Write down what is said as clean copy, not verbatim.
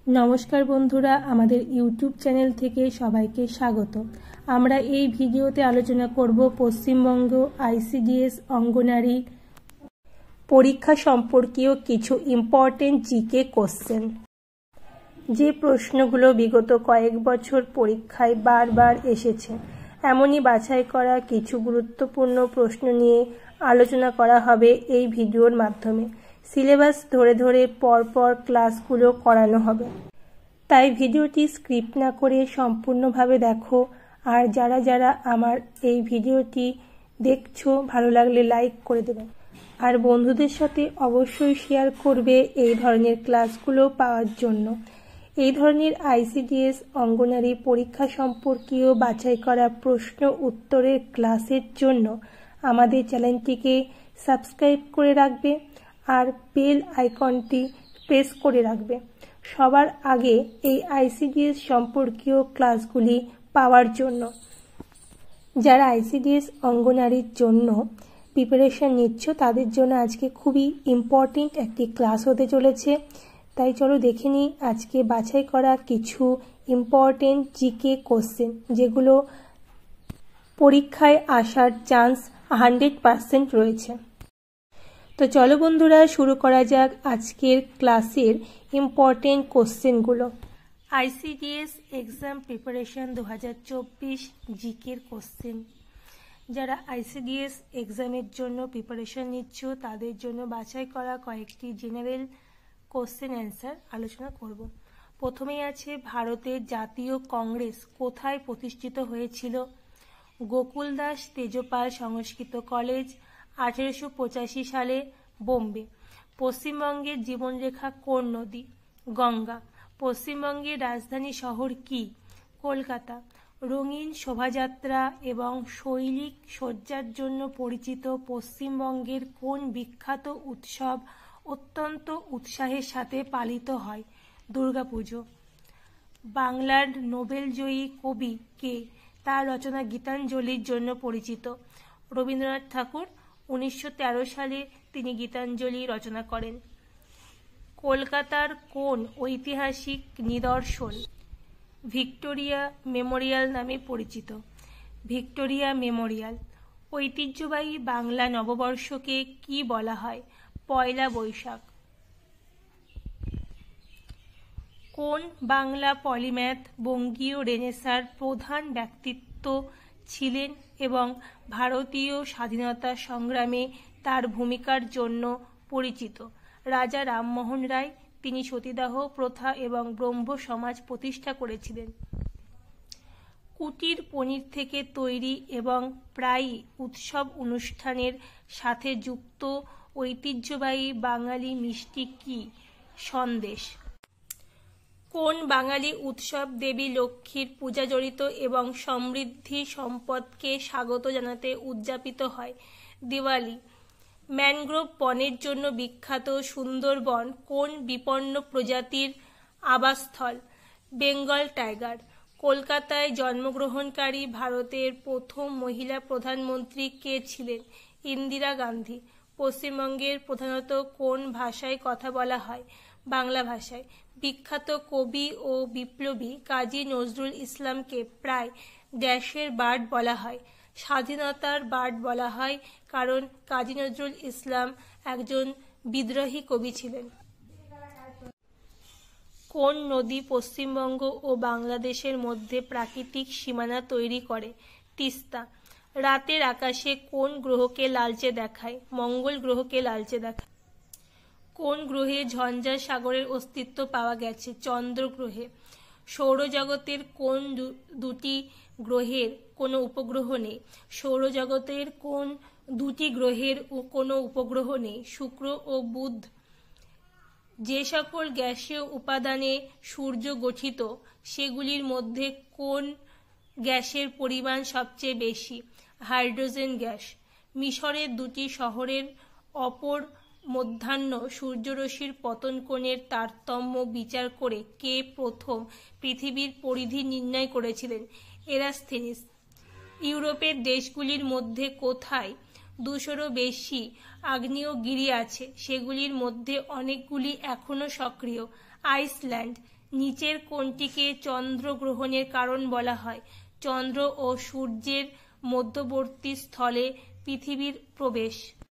নমস্কার বন্ধুরা, আমাদের ইউটিউব চ্যানেল থেকে সবাইকে স্বাগত। আমরা এই ভিডিওতে আলোচনা করব পশ্চিমবঙ্গ আইসিডিএস অঙ্গনারী পরীক্ষা সম্পর্কীয় কিছু ইম্পর্টেন্ট জিকে কোশ্চেন, যে প্রশ্নগুলো বিগত কয়েক বছর পরীক্ষায় বারবার এসেছে। এমনই বাছাই করা কিছু গুরুত্বপূর্ণ প্রশ্ন নিয়ে আলোচনা করা হবে এই ভিডিওর মাধ্যমে। সিলেবাস ধরে ধরে পরপর ক্লাসগুলো করানো হবে, তাই ভিডিওটি স্ক্রিপ্ট না করে সম্পূর্ণভাবে দেখো। আর যারা যারা আমার এই ভিডিওটি দেখছো, ভালো লাগলে লাইক করে দেবে আর বন্ধুদের সাথে অবশ্যই শেয়ার করবে এই ধরনের ক্লাসগুলো পাওয়ার জন্য। এই ধরনের আইসিডিএস অঙ্গনারী পরীক্ষা সম্পর্কীয় বাছাই করা প্রশ্ন উত্তরের ক্লাসের জন্য আমাদের চ্যানেলটিকে সাবস্ক্রাইব করে রাখবে আর বেল আইকনটি প্রেস করে রাখবে সবার আগে এই আইসিডিএস সম্পর্কীয় ক্লাসগুলি পাওয়ার জন্য। যারা আইসিডিএস অঙ্গনারীর জন্য প্রিপারেশন নিচ্ছ, তাদের জন্য আজকে খুবই ইম্পর্টেন্ট একটি ক্লাস হতে চলেছে। তাই চলো দেখে নিই আজকে বাছাই করা কিছু ইম্পর্টেন্ট জিকে কোশ্চেন, যেগুলো পরীক্ষায় আসার চান্স 100% রয়েছে। তো চলো বন্ধুরা, শুরু করা যাক আজকের ক্লাসের ইম্পর্টেন্ট কোশ্চেনগুলো। আইসিডিএস এক্সাম প্রিপারেশন 2024 জিকের কোশ্চেন। যারা আইসিডিএস এক্সামের জন্য প্রিপারেশন নিচ্ছ, তাদের জন্য বাছাই করা কয়েকটি জেনারেল কোশ্চেন অ্যান্সার আলোচনা করব। প্রথমেই আছে, ভারতের জাতীয় কংগ্রেস কোথায় প্রতিষ্ঠিত হয়েছিল? গোকুল দাস তেজপাল সংস্কৃত কলেজ, 1885 সালে, বোম্বে। পশ্চিমবঙ্গের জীবনরেখা কোন নদী? গঙ্গা। পশ্চিমবঙ্গের রাজধানী শহর কি? কলকাতা। রঙিন শোভাযাত্রা এবং শৈলিক সজ্জার জন্য পরিচিত পশ্চিমবঙ্গের কোন বিখ্যাত উৎসব অত্যন্ত উৎসাহের সাথে পালিত হয়? দুর্গাপুজো। বাংলার নোবেলজয়ী কবি কে? তার রচনা গীতাঞ্জলির জন্য পরিচিত। রবীন্দ্রনাথ ঠাকুর। 1913 সালে তিনি গীতাঞ্জলি রচনা করেন। কলকাতার কোন ঐতিহাসিক নিদর্শন ভিক্টোরিয়া মেমোরিয়াল নামে পরিচিত? Victoria Memorial. ঐতিহ্যবাহী বাংলা নববর্ষকে কি বলা হয়? পয়লা বৈশাখ। কোন বাংলা পলিম্যাথ বঙ্গীয় রেনেসাঁর প্রধান ব্যক্তিত্ব ছিলেন এবং ভারতীয় স্বাধীনতা সংগ্রামে তার ভূমিকার জন্য পরিচিত? রাজা রামমোহন রায়। তিনি সতীদাহ প্রথা এবং ব্রহ্ম সমাজ প্রতিষ্ঠা করেছিলেন। কুটির পনির থেকে তৈরি এবং প্রায়ই উৎসব অনুষ্ঠানের সাথে যুক্ত ঐতিহ্যবাহী বাঙালি মিষ্টি কি? সন্দেশ। কোন বাঙালি উৎসব দেবী লক্ষ্মীর পূজা জড়িত এবং সমৃদ্ধি সম্পদকে স্বাগত জানাতে উদযাপিত হয়? দিওয়ালি। ম্যানগ্রোভ বনের জন্য বিখ্যাত সুন্দরবন কোন বিপন্ন প্রজাতির আবাসস্থল? বেঙ্গল টাইগার। কলকাতায় জন্মগ্রহণকারী ভারতের প্রথম মহিলা প্রধানমন্ত্রী কে ছিলেন? ইন্দিরা গান্ধী। পশ্চিমবঙ্গের প্রধানত কোন ভাষায় কথা বলা হয়? বাংলা ভাষায়। বিখ্যাত কবি ও বিপ্লবী কাজী নজরুল ইসলামকে প্রায় ড্যাশের বার্ড বলা হয়? স্বাধীনতার বার্ড বলা হয়, কারণ কাজী নজরুল ইসলাম একজন বিদ্রোহী কবি ছিলেন। কোন নদী পশ্চিমবঙ্গ ও বাংলাদেশের মধ্যে প্রাকৃতিক সীমানা তৈরি করে? তিস্তা। রাতের আকাশে কোন গ্রহকে লালচে দেখায়? মঙ্গল গ্রহকে লালচে দেখায়। কোন গ্রহে ঝঞ্ঝার সাগরের অস্তিত্ব পাওয়া গেছে? চন্দ্র গ্রহে। সৌরজগতের কোন দুটি গ্রহের কোনো উপগ্রহ নেই? সৌরজগতের কোন দুটি গ্রহের কোনো উপগ্রহ নেই? শুক্র ও বুধ। যে সকল গ্যাসীয় উপাদানে সূর্য গঠিত, সেগুলির মধ্যে কোন গ্যাসের পরিমাণ সবচেয়ে বেশি? Hydrogen gas. মিশরের দুটি শহরের অপর মধ্যাহ্ন সূর্যরশ্মির পতন কোণের তারতম্য বিচার করে কে প্রথম পৃথিবীর পরিধি নির্ণয় করেছিলেন? এরাস্থেনিস। ইউরোপের দেশগুলির মধ্যে কোথায় 200-রও বেশি আগ্নেয়গিরি আছে? সেগুলির মধ্যে অনেকগুলি এখনও সক্রিয়। আইসল্যান্ড। নিচের কোণটিকে চন্দ্রগ্রহণের কারণ বলা হয়? চন্দ্র ও সূর্যের মধ্যবর্তী স্থলে পৃথিবীর প্রবেশ।